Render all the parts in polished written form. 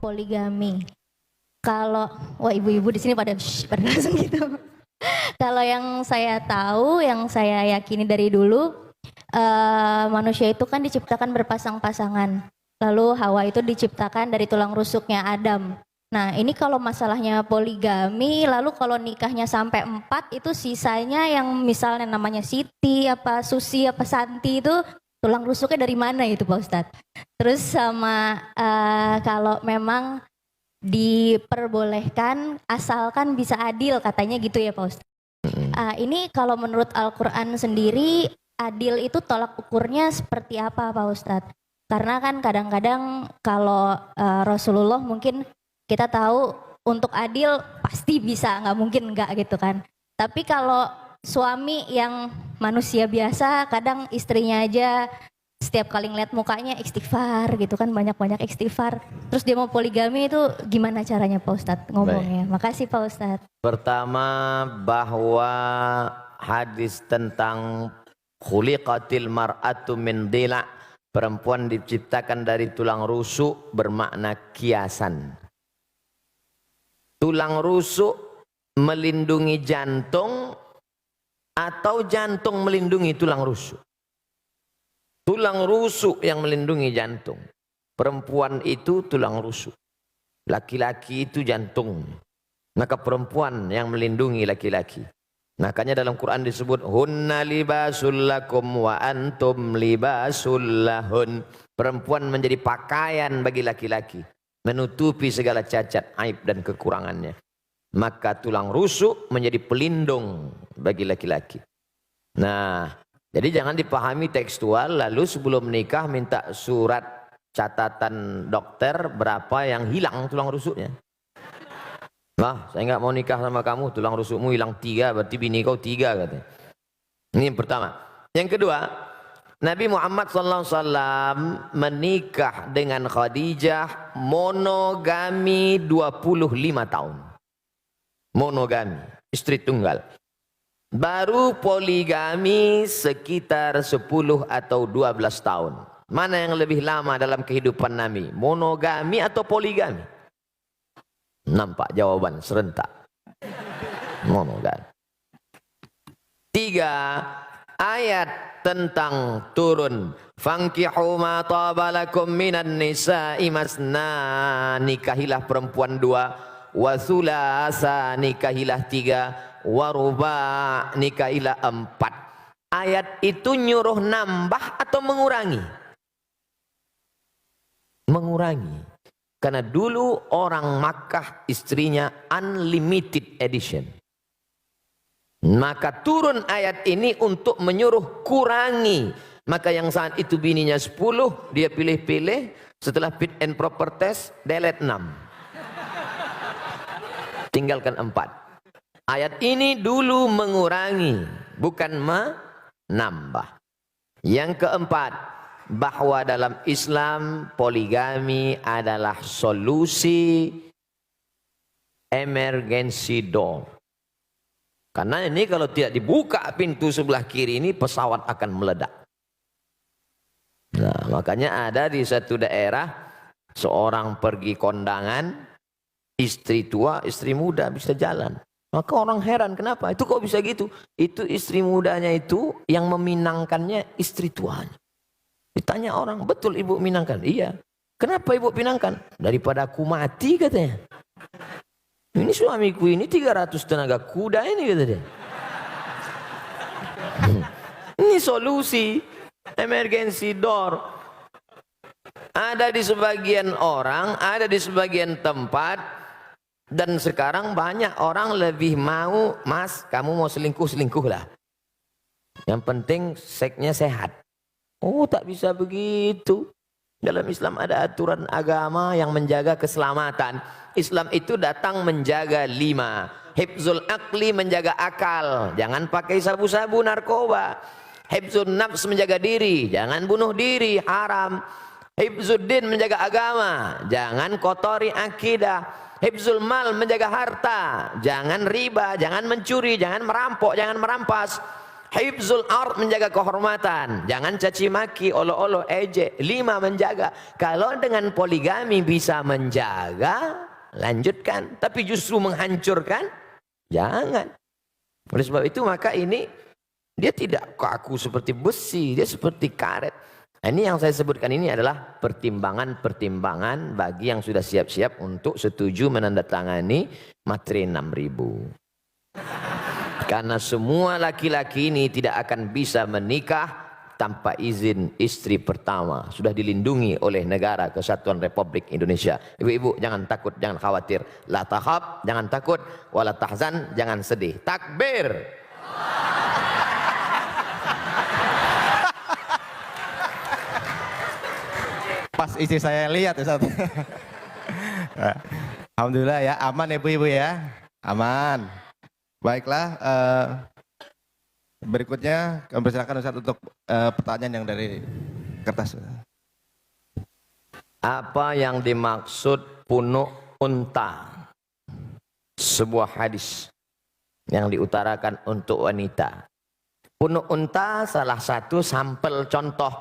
poligami. Kalau wah ibu-ibu di sini pada langsung gitu. Kalau yang saya tahu, yang saya yakini dari dulu, manusia itu kan diciptakan berpasang-pasangan. Lalu Hawa itu diciptakan dari tulang rusuknya Adam. Nah ini kalau masalahnya poligami, lalu kalau nikahnya sampai 4 itu sisanya yang misalnya namanya Siti, apa Susi, apa Santi itu tulang rusuknya dari mana itu Pak Ustadz? Terus sama kalau memang diperbolehkan asalkan bisa adil katanya gitu ya Pak Ustadz. Ini kalau menurut Al-Quran sendiri adil itu tolak ukurnya seperti apa Pak Ustadz? Karena kan kadang-kadang kalau Rasulullah mungkin kita tahu untuk adil pasti bisa, nggak mungkin nggak gitu kan. Tapi kalau suami yang manusia biasa kadang istrinya aja setiap kali ngeliat mukanya istighfar gitu kan, banyak-banyak istighfar. Terus dia mau poligami itu gimana caranya Pak Ustadz ngomongnya? Baik. Makasih Pak Ustadz. Pertama bahwa hadis tentang khuliqatil mar'atu min dila', perempuan diciptakan dari tulang rusuk, bermakna kiasan. Tulang rusuk melindungi jantung atau jantung melindungi tulang rusuk? Tulang rusuk yang melindungi jantung. Perempuan itu tulang rusuk. Laki-laki itu jantung. Maka perempuan yang melindungi laki-laki. Makanya dalam Quran disebut hunna libasul lakum wa antum libasul lahun. Perempuan menjadi pakaian bagi laki-laki, menutupi segala cacat, aib dan kekurangannya. Maka tulang rusuk menjadi pelindung bagi laki-laki. Nah, jadi jangan dipahami tekstual lalu sebelum menikah minta surat catatan dokter berapa yang hilang tulang rusuknya. Nah, saya nggak mau nikah sama kamu, tulang rusukmu hilang 3, berarti bini kau 3 katanya. Ini yang pertama. Yang kedua, Nabi Muhammad SAW menikah dengan Khadijah monogami 25 tahun. Monogami, istri tunggal. Baru poligami sekitar 10 atau 12 tahun. Mana yang lebih lama dalam kehidupan Nabi? Monogami atau poligami? Nampak jawaban serentak. Monogami. 3. Ayat tentang turun. Fankihu ma tabalakum minan nisa'i masna. Nikahilah perempuan 2. Wa thulasa, nikahilah 3. Waruba, nikahilah 4. Ayat itu nyuruh nambah atau mengurangi? Mengurangi. Karena dulu orang Makkah istrinya unlimited edition. Maka turun ayat ini untuk menyuruh kurangi. Maka yang saat itu bininya 10, dia pilih-pilih. Setelah fit and proper test, delete 6. Tinggalkan 4. Ayat ini dulu mengurangi, bukan menambah. Yang keempat, bahwa dalam Islam poligami adalah solusi emergency door. Karena ini kalau tidak dibuka pintu sebelah kiri ini, pesawat akan meledak. Nah, makanya ada di satu daerah, seorang pergi kondangan, istri tua, istri muda bisa jalan. Maka orang heran, kenapa? Itu kok bisa gitu? Itu istri mudanya itu yang meminangkannya istri tuanya. Ditanya orang, betul ibu minangkan? Iya. Kenapa ibu pinangkan? Daripada aku mati katanya. Ini suamiku ini 300 tenaga kuda ini kata dia. Ini solusi emergency door. Ada di sebagian orang, ada di sebagian tempat. Dan sekarang banyak orang lebih mau, mas kamu mau selingkuh lah. Yang penting seksnya sehat. Oh tak bisa begitu. Dalam Islam ada aturan agama yang menjaga keselamatan. Islam itu datang menjaga 5. Hifzul aqli, menjaga akal. Jangan pakai sabu-sabu narkoba. Hifzul nafs, menjaga diri. Jangan bunuh diri, haram. Hifzuddin, menjaga agama. Jangan kotori akidah. Hifzul mal, menjaga harta. Jangan riba, jangan mencuri, jangan merampok, jangan merampas. Hifzul ard, menjaga kehormatan. Jangan caci maki, olo-olo, ejek. 5, menjaga. Kalau dengan poligami bisa menjaga, lanjutkan. Tapi justru menghancurkan, jangan. Oleh sebab itu maka ini dia tidak kaku seperti besi, dia seperti karet. Nah, ini yang saya sebutkan ini adalah pertimbangan-pertimbangan bagi yang sudah siap-siap untuk setuju menandatangani materi 6.000. Karena semua laki-laki ini tidak akan bisa menikah tanpa izin istri pertama. Sudah dilindungi oleh Negara Kesatuan Republik Indonesia. Ibu-ibu jangan takut, jangan khawatir. La takhaf, jangan takut. Wala tahzan, jangan sedih. Takbir. Pas istri saya lihat Ustaz. Alhamdulillah ya, aman ya ibu-ibu ya. Aman. Baiklah, berikutnya kami persilakan Ustaz untuk pertanyaan yang dari kertas. Apa yang dimaksud punuk unta? Sebuah hadis yang diutarakan untuk wanita. Punuk unta salah satu sampel contoh.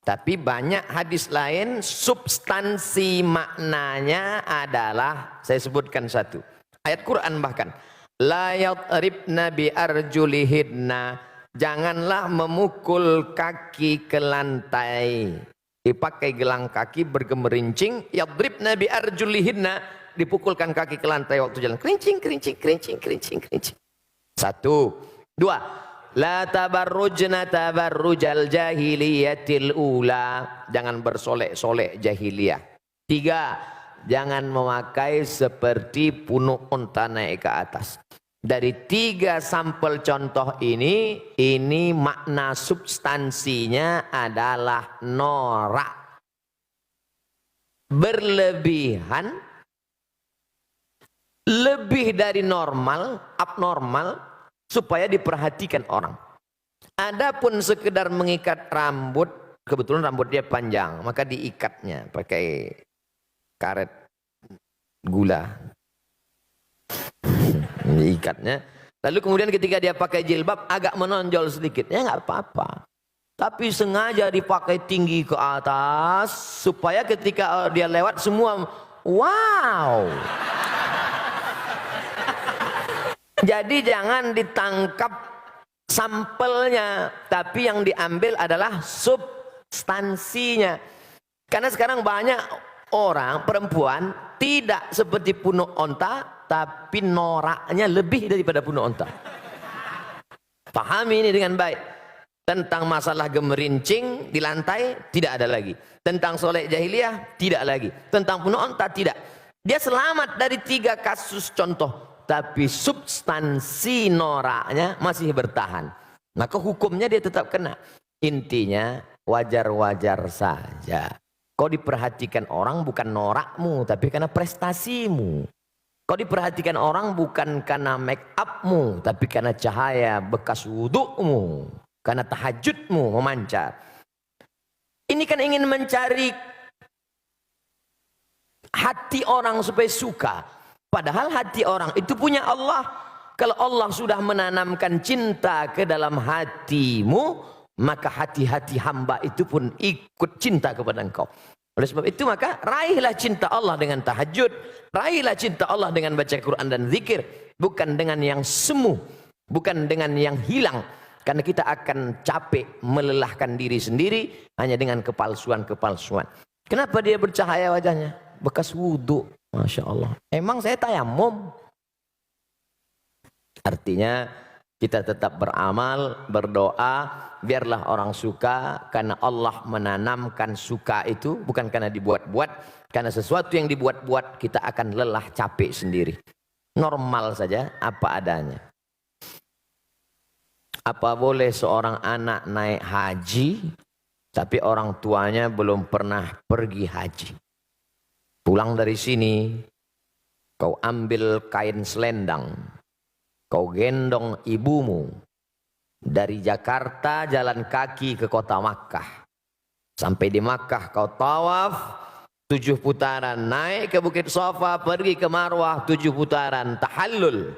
Tapi banyak hadis lain substansi maknanya adalah, saya sebutkan satu. Ayat Quran bahkan. La yadribna bi arjulihinna, janganlah memukul kaki ke lantai. Dipakai gelang kaki bergemerincing, yadribna bi arjulihinna, dipukulkan kaki ke lantai waktu jalan. Kerincing, kerincing, kerincing, kerincing, kerincing. 1. 2. La tabarrujna tabarrujal jahiliyatil ula, jangan bersolek-solek jahiliyah. 3. Jangan memakai seperti punuk unta naik ke atas. Dari 3 sampel contoh ini makna substansinya adalah norak. Berlebihan, lebih dari normal, abnormal, supaya diperhatikan orang. Adapun sekedar mengikat rambut, kebetulan rambut dia panjang, maka diikatnya pakai karet gula. Diikatnya. Lalu kemudian ketika dia pakai jilbab agak menonjol sedikit, ya nggak apa-apa. Tapi sengaja dipakai tinggi ke atas supaya ketika dia lewat semua wow. Jadi jangan ditangkap sampelnya, tapi yang diambil adalah substansinya. Karena sekarang banyak orang, perempuan, tidak seperti punuk onta, tapi noraknya lebih daripada punuk onta. Pahami ini dengan baik. Tentang masalah gemerincing di lantai, tidak ada lagi. Tentang solek jahiliyah, tidak lagi. Tentang punuk onta, tidak. Dia selamat dari 3 kasus contoh. Tapi substansi noraknya masih bertahan. Maka hukumnya dia tetap kena. Intinya wajar-wajar saja. Kau diperhatikan orang bukan norakmu, tapi karena prestasimu. Kau diperhatikan orang bukan karena make upmu, tapi karena cahaya bekas wudukmu. Karena tahajudmu memancar. Ini kan ingin mencari hati orang supaya suka. Padahal hati orang itu punya Allah. Kalau Allah sudah menanamkan cinta ke dalam hatimu, maka hati-hati hamba itu pun ikut cinta kepada engkau. Oleh sebab itu maka raihlah cinta Allah dengan tahajud, raihlah cinta Allah dengan baca Quran dan zikir, bukan dengan yang semu, bukan dengan yang hilang. Karena kita akan capek melelahkan diri sendiri hanya dengan kepalsuan-kepalsuan. Kenapa dia bercahaya wajahnya? Bekas wudhu, Masya Allah. Emang saya tayamum. Artinya kita tetap beramal, berdoa, biarlah orang suka, karena Allah menanamkan suka itu bukan karena dibuat-buat, karena sesuatu yang dibuat-buat kita akan lelah, capek sendiri. Normal saja, apa adanya. Apa boleh seorang anak naik haji, tapi orang tuanya belum pernah pergi haji? Pulang dari sini, kau ambil kain selendang, kau gendong ibumu dari Jakarta jalan kaki ke kota Makkah. Sampai di Makkah kau tawaf 7 putaran, naik ke Bukit Safa, pergi ke Marwah 7 putaran, tahallul.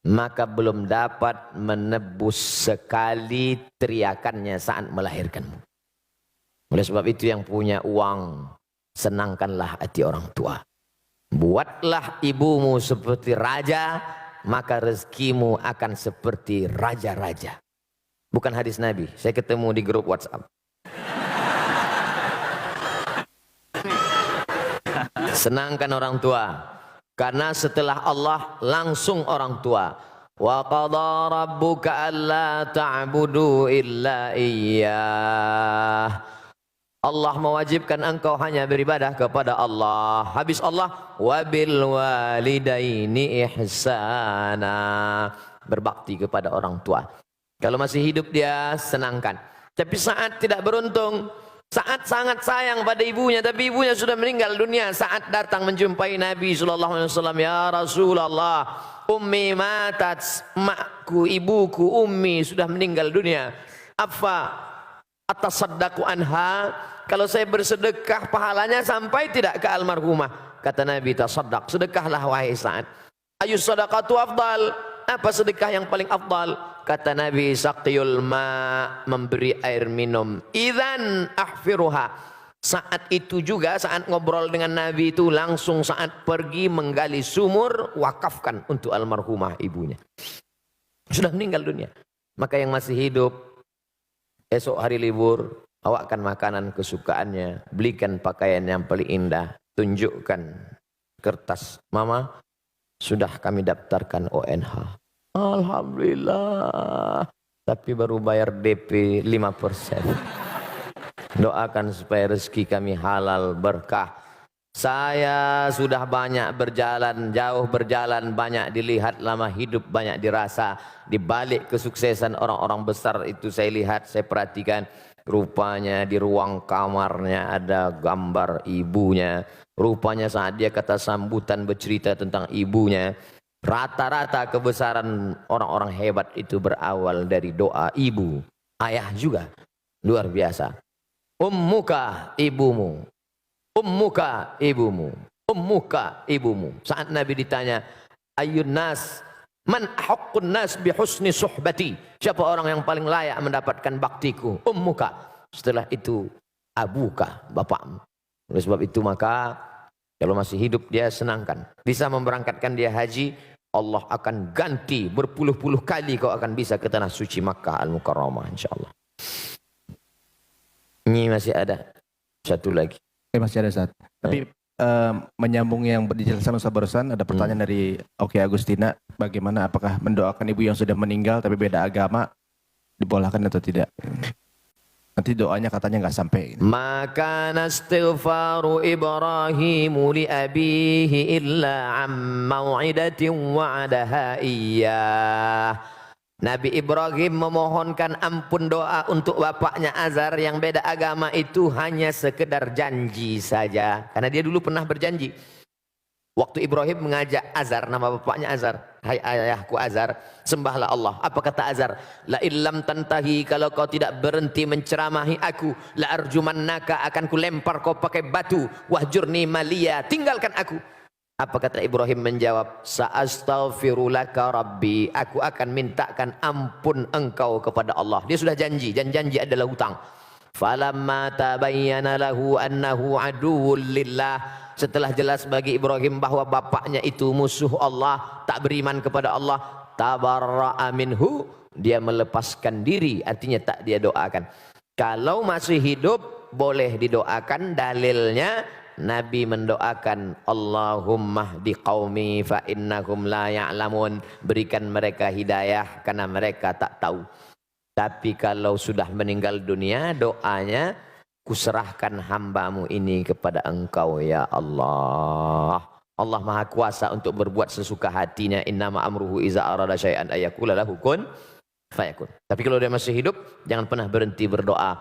maka belum dapat menebus sekali teriakannya saat melahirkanmu. Oleh sebab itu yang punya uang, senangkanlah hati orang tua. Buatlah ibumu seperti raja, maka rezekimu akan seperti raja-raja. Bukan hadis Nabi, saya ketemu di grup WhatsApp. Senangkan orang tua, karena setelah Allah langsung orang tua. Wa qadha rabbuka alla ta'budu illa iyyah. Allah mewajibkan engkau hanya beribadah kepada Allah. Habis Allah, wabil walidaini ihsana. Berbakti kepada orang tua. Kalau masih hidup dia senangkan. Tapi saat tidak beruntung, saat sangat sayang pada ibunya, tapi ibunya sudah meninggal dunia, saat datang menjumpai Nabi SAW, ya Rasulullah, ummi matat, makku, ibuku, ummi sudah meninggal dunia. Apa atasaddaqu anha? Kalau saya bersedekah pahalanya sampai tidak ke almarhumah? Kata Nabi, tasaddaq, sedekahlah wahai Sa'ad. Ayu sadaqatu afdal? Apa sedekah yang paling afdal? Kata Nabi, saqiyul ma, memberi air minum. Idzan ahfiruha. Saat itu juga, saat ngobrol dengan Nabi itu, langsung saat pergi menggali sumur, wakafkan untuk almarhumah ibunya. Sudah meninggal dunia. Maka yang masih hidup, esok hari libur, awakkan makanan kesukaannya, belikan pakaian yang paling indah, tunjukkan kertas, mama sudah kami daftarkan ONH. Alhamdulillah, tapi baru bayar DP 5%. Doakan supaya rezeki kami halal berkah. Saya sudah banyak berjalan, jauh berjalan, banyak dilihat, lama hidup banyak dirasa. Di balik kesuksesan orang-orang besar itu saya lihat, saya perhatikan, rupanya di ruang kamarnya ada gambar ibunya. Rupanya saat dia kata sambutan bercerita tentang ibunya, rata-rata kebesaran orang-orang hebat itu berawal dari doa ibu. Ayah juga luar biasa. Ummuka ibumu, ummuka ibumu, ummuka ibumu. Saat Nabi ditanya, ayyun nas, man haqqun nas bi husni suhbati, siapa orang yang paling layak mendapatkan baktiku? Ummuka. Setelah itu abuka, bapakmu. Oleh sebab itu maka kalau masih hidup dia senangkan. Bisa memberangkatkan dia haji, Allah akan ganti berpuluh-puluh kali kau akan bisa ke tanah suci Makkah Al-Mukarramah insyaallah. Ini masih ada satu lagi. Masih ada Ustaz. Tapi menyambung yang dijelaskan Ustaz barusan, ada pertanyaan dari Oki Agustina, bagaimana apakah mendoakan ibu yang sudah meninggal tapi beda agama dibolehkan atau tidak? Nanti doanya katanya nggak sampai. Maka nastighfaru Ibrahimu li abihi illa am mau'idatin wa'adaha iyyah. Nabi Ibrahim memohonkan ampun doa untuk bapaknya Azar yang beda agama itu hanya sekedar janji saja. Karena dia dulu pernah berjanji. Waktu Ibrahim mengajak Azar, nama bapaknya Azar, hai ayahku Azar, sembahlah Allah. Apa kata Azar? La illam tantahi, kalau kau tidak berhenti menceramahi aku, la arjumannaka, akan ku lempar kau pakai batu, wahjurni maliya, tinggalkan aku. Apa kata Ibrahim menjawab? Sa'astaghfirulaka rabbi, aku akan mintakan ampun engkau kepada Allah. Dia sudah janji, dan janji adalah hutang. Falamma tabayyana lahu annahu aduwwul lillah, setelah jelas bagi Ibrahim bahwa bapaknya itu musuh Allah, tak beriman kepada Allah, tabarra'a minhu, dia melepaskan diri, artinya tak dia doakan. Kalau masih hidup boleh didoakan, dalilnya Nabi mendoakan Allahumma hdi qaumi fa innahum la ya'lamun, berikan mereka hidayah karena mereka tak tahu. Tapi kalau sudah meninggal dunia, doanya, kuserahkan hambamu ini kepada engkau ya Allah. Allah maha kuasa untuk berbuat sesuka hatinya. Innama amruhu iza arada syai'an ayakula lahu kun fayakun. Tapi kalau dia masih hidup, jangan pernah berhenti berdoa.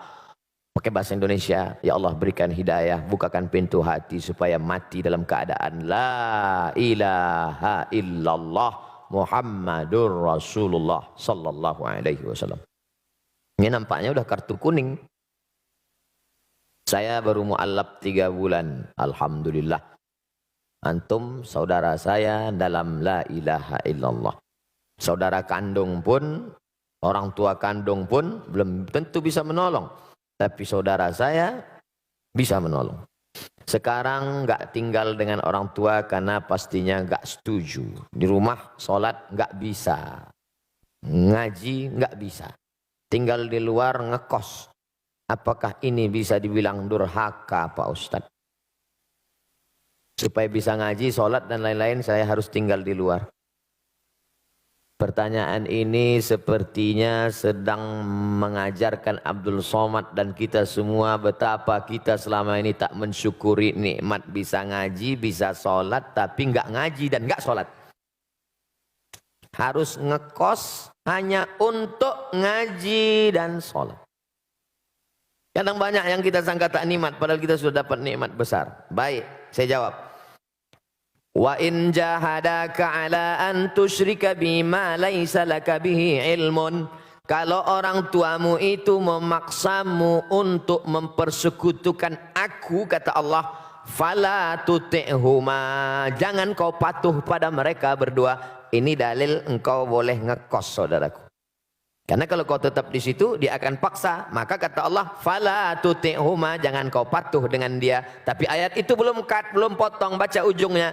Pakai bahasa Indonesia, ya Allah berikan hidayah, bukakan pintu hati supaya mati dalam keadaan la ilaha illallah Muhammadur Rasulullah sallallahu alaihi wasallam. Ini nampaknya udah kartu kuning. Saya baru mu'allab 3 bulan, alhamdulillah. Antum saudara saya dalam la ilaha illallah. Saudara kandung pun, orang tua kandung pun belum tentu bisa menolong. Tapi saudara saya bisa menolong. Sekarang nggak tinggal dengan orang tua karena pastinya nggak setuju. Di rumah sholat nggak bisa. Ngaji nggak bisa. Tinggal di luar ngekos. Apakah ini bisa dibilang durhaka Pak Ustadz? Supaya bisa ngaji, sholat dan lain-lain saya harus tinggal di luar. Pertanyaan ini sepertinya sedang mengajarkan Abdul Somad dan kita semua betapa kita selama ini tak mensyukuri nikmat bisa ngaji, bisa sholat, tapi nggak ngaji dan nggak sholat. Harus ngekos hanya untuk ngaji dan sholat. Kadang banyak yang kita sangka tak nikmat, padahal kita sudah dapat nikmat besar. Baik, saya jawab. Wa in jahadaka ala an tusyrika bima laisa laka bihi ilmun. Kalau orang tuamu itu memaksamu untuk mempersekutukan aku, kata Allah, fala tuti'huma, jangan kau patuh pada mereka berdua. Ini dalil engkau boleh ngekos, saudaraku. Karena kalau kau tetap di situ, dia akan paksa. Maka kata Allah, fala tuti'huma, jangan kau patuh dengan dia. Tapi ayat itu belum potong, baca ujungnya.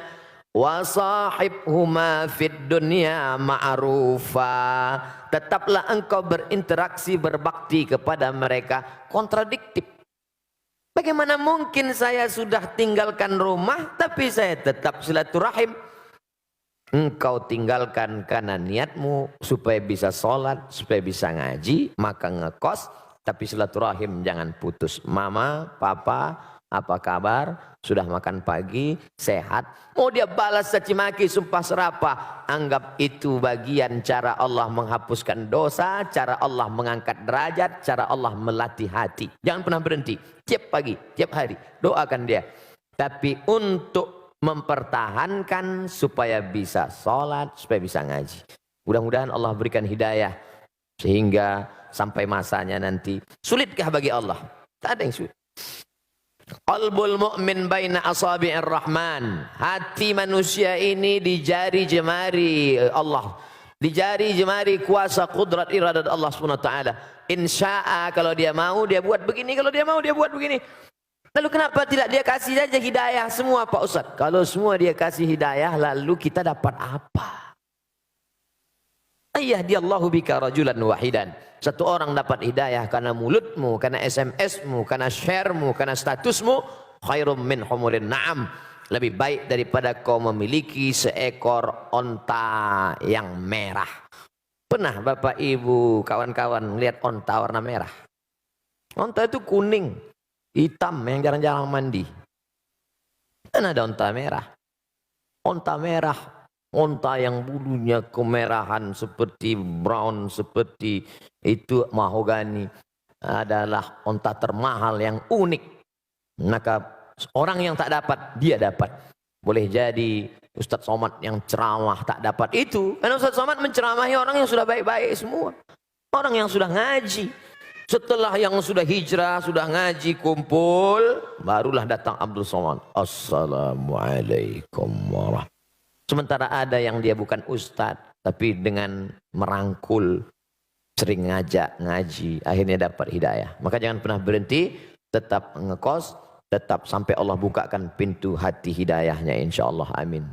Wa sahibhuma fid dunya ma'rufa. Tetaplah engkau berinteraksi, berbakti kepada mereka. Kontradiktif. Bagaimana mungkin saya sudah tinggalkan rumah tapi saya tetap silaturahim? Engkau tinggalkan karena niatmu supaya bisa sholat, supaya bisa ngaji, maka ngekos, tapi silaturahim jangan putus. Mama, papa, apa kabar? Sudah makan pagi? Sehat? Mau dia balas caci maki, sumpah serapah, anggap itu bagian cara Allah menghapuskan dosa, cara Allah mengangkat derajat, cara Allah melatih hati. Jangan pernah berhenti. Tiap pagi, tiap hari, doakan dia. Tapi untuk mempertahankan supaya bisa sholat, supaya bisa ngaji. Mudah-mudahan Allah berikan hidayah sehingga sampai masanya nanti. Sulitkah bagi Allah? Tak ada yang sulit. Qalbul mu'min baina asabi'ir rahman. Hati manusia ini di jari jemari Allah. Di jari jemari kuasa kudrat iradat Allah SWT. Insya'a, kalau dia mau dia buat begini, kalau dia mau dia buat begini. Lalu kenapa tidak dia kasih saja hidayah semua Pak Ustadz? Kalau semua dia kasih hidayah, lalu kita dapat apa? Ayahdiyallahu bika rajulan wahidan. Satu orang dapat hidayah karena mulutmu, karena SMS-mu, karena share-mu, karena statusmu. Khairum min humurin na'am. Lebih baik daripada kau memiliki seekor onta yang merah. Pernah Bapak Ibu, kawan-kawan melihat onta warna merah? Onta itu kuning, hitam yang jarang-jarang mandi. Dan ada onta merah. Onta merah, onta yang bulunya kemerahan seperti brown, seperti itu mahogani, adalah onta termahal yang unik. Maka orang yang tak dapat, dia dapat. Boleh jadi Ustadz Somad yang ceramah tak dapat itu. Karena Ustadz Somad menceramahi orang yang sudah baik-baik semua. Orang yang sudah ngaji. Setelah yang sudah hijrah, sudah ngaji, kumpul, barulah datang Abdul Somad. Assalamualaikum warahmatullahi. Sementara ada yang dia bukan ustadz, tapi dengan merangkul, sering ngajak, ngaji, akhirnya dapat hidayah. Maka jangan pernah berhenti, tetap ngekos, tetap sampai Allah bukakan pintu hati hidayahnya, insya Allah. Amin.